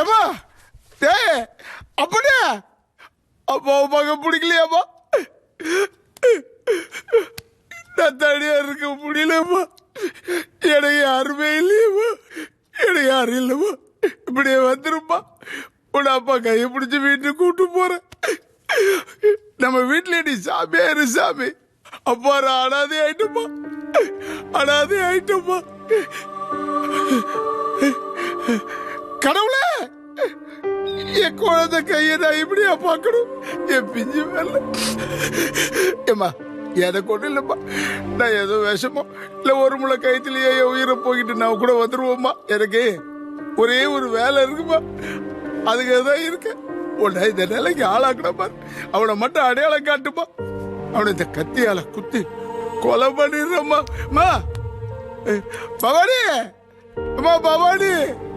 ஏமா டேய் அப்படியே அப்பா மகன் பிடிக்கலையாம்மா? நான் தனியா இருக்க முடியலம்மா. எனக்கு யாருமே இல்லையம்மா. எனக்கு யாரும் இல்லைம்மா. இப்படியே வந்துருப்பா. உன் அப்பா கையை பிடிச்சி வீட்டுக்கு கூட்டு போறேன். நம்ம வீட்டுல நீ சாமியா இரு சாமி. அப்பா நான் அனாதை ஆயிட்டோமா, அனாதை ஆயிட்டோமா. கடவுளே, என் குழந்தை கையை நான் இப்படியா பார்க்கணும்? என் பிஞ்சு மேல ஏமா எனக்கு ஒன்றும் இல்லைம்மா. நான் ஏதோ விஷமோ இல்லை ஒரு முளை கயத்திலேயே என் உயிரை போய்கிட்டு நான் கூட வந்துருவோம்மா. எனக்கு ஒரே ஒரு வேலை இருக்குமா, அதுக்கு தான் இருக்கேன். உன்னை இந்த நிலைக்கு ஆளாக்கணுமா? அவனை மட்டும் அடையாளம் காட்டுமா. அவனை இந்த கத்தியால குத்தி கொலை பண்ணிடுறம்மா. பவானி, அம்மா பவானி.